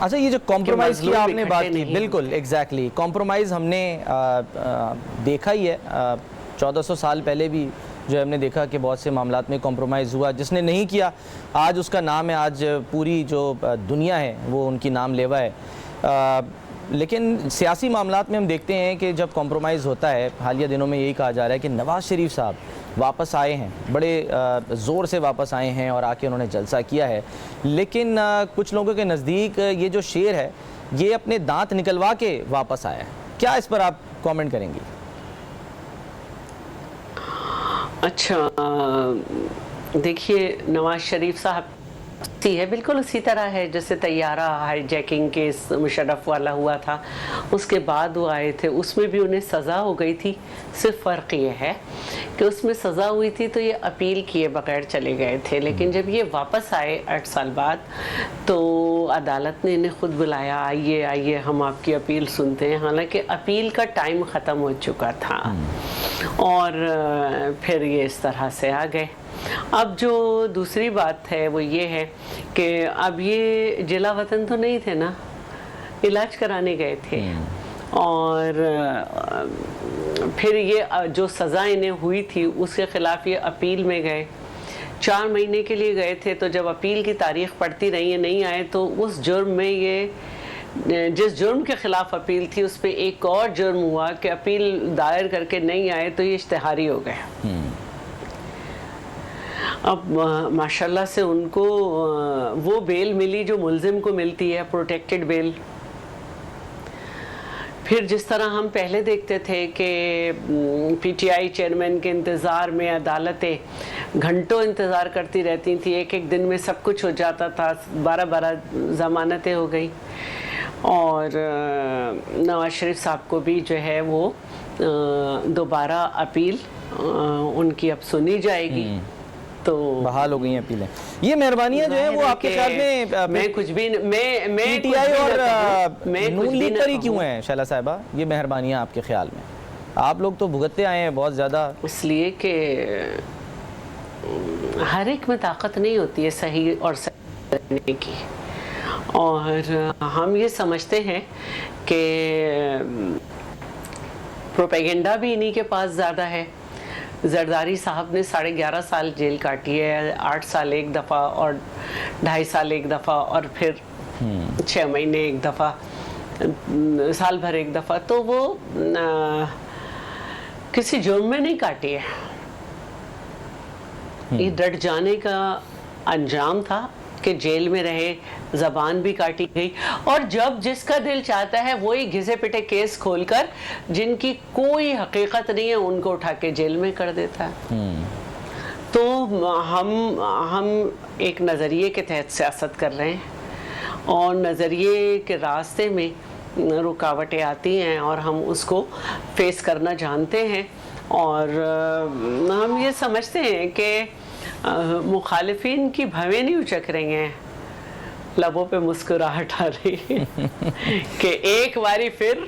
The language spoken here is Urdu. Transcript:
اچھا یہ جو کمپرومائز کی آپ نے بات کی، بالکل ایگزیکٹلی کمپرومائز ہم نے دیکھا ہی ہے، 1400 سال پہلے بھی جو ہم نے دیکھا کہ بہت سے معاملات میں کمپرومائز ہوا. جس نے نہیں کیا آج اس کا نام ہے، آج پوری جو دنیا ہے وہ ان کی نام لیوا ہے. لیکن سیاسی معاملات میں ہم دیکھتے ہیں کہ جب کمپرومائز ہوتا ہے، حالیہ دنوں میں یہی کہا جا رہا ہے کہ نواز شریف صاحب واپس آئے ہیں، بڑے زور سے واپس آئے ہیں اور آ کے انہوں نے جلسہ کیا ہے. لیکن کچھ لوگوں کے نزدیک یہ جو شیر ہے یہ اپنے دانت نکلوا کے واپس آیا ہے. کیا اس پر آپ کامنٹ کریں گی؟ اچھا دیکھیے، نواز شریف صاحب ہے بالکل اسی طرح ہے جیسے طیارہ ہائی جیکنگ کیس مشرف والا ہوا تھا، اس کے بعد وہ آئے تھے، اس میں بھی انہیں سزا ہو گئی تھی. صرف فرق یہ ہے کہ اس میں سزا ہوئی تھی تو یہ اپیل کیے بغیر چلے گئے تھے، لیکن جب یہ واپس آئے 8 سال بعد تو عدالت نے انہیں خود بلایا، آئیے آئیے ہم آپ کی اپیل سنتے ہیں، حالانکہ اپیل کا ٹائم ختم ہو چکا تھا اور پھر یہ اس طرح سے آ گئے. اب جو دوسری بات ہے وہ یہ ہے کہ اب یہ جلا وطن تو نہیں تھے نا، علاج کرانے گئے تھے، اور پھر یہ جو سزا انہیں ہوئی تھی اس کے خلاف یہ اپیل میں گئے. 4 مہینے کے لیے گئے تھے، تو جب اپیل کی تاریخ پڑتی رہی نہیں آئے تو اس جرم میں یہ جس جرم کے خلاف اپیل تھی اس پہ ایک اور جرم ہوا کہ اپیل دائر کر کے نہیں آئے تو یہ اشتہاری ہو گئے. اب ماشاءاللہ سے ان کو وہ بیل ملی جو ملزم کو ملتی ہے، پروٹیکٹڈ بیل. پھر جس طرح ہم پہلے دیکھتے تھے کہ پی ٹی آئی چیئرمین کے انتظار میں عدالتیں گھنٹوں انتظار کرتی رہتی تھیں، ایک دن میں سب کچھ ہو جاتا تھا، 12 ضمانتیں ہو گئی. اور نواز شریف صاحب کو بھی جو ہے وہ دوبارہ اپیل ان کی اب سنی جائے گی، تو بحال ہو گئی ہیں اپیلیں. یہ مہربانیاں جو ہیں وہ آپ کے خیال میں کچھ بھی میں پی ٹی آئی اور نون لیگ پر ہی کیوں ہیں شیلا صاحبہ؟ یہ مہربانیاں آپ کے خیال میں آپ لوگ تو بھگتتے آئے ہیں بہت زیادہ. اس لیے کہ ہر ایک میں طاقت نہیں ہوتی ہے صحیح اور صحیح کرنے کی، اور ہم یہ سمجھتے ہیں کہ پروپیگنڈا بھی انہی کے پاس زیادہ ہے. زرداری صاحب نے 11.5 سال جیل کاٹی ہے، 8 سال ایک دفعہ اور 2.5 سال ایک دفعہ اور پھر 6 مہینے ایک دفعہ، سال بھر ایک دفعہ. تو وہ کسی جرم میں نہیں کاٹی ہے، یہ ڈٹ جانے کا انجام تھا کہ جیل میں رہے، زبان بھی کاٹی گئی، اور جب جس کا دل چاہتا ہے وہی گھسے پٹے کیس کھول کر جن کی کوئی حقیقت نہیں ہے ان کو اٹھا کے جیل میں کر دیتا ہے. تو ہم ایک نظریے کے تحت سیاست کر رہے ہیں، اور نظریے کے راستے میں رکاوٹیں آتی ہیں اور ہم اس کو فیس کرنا جانتے ہیں. اور ہم یہ سمجھتے ہیں کہ مخالفین کی بھویں نہیں اچک رہی ہیں، لبوں پہ مسکراہٹ آ رہی کہ ایک باری پھر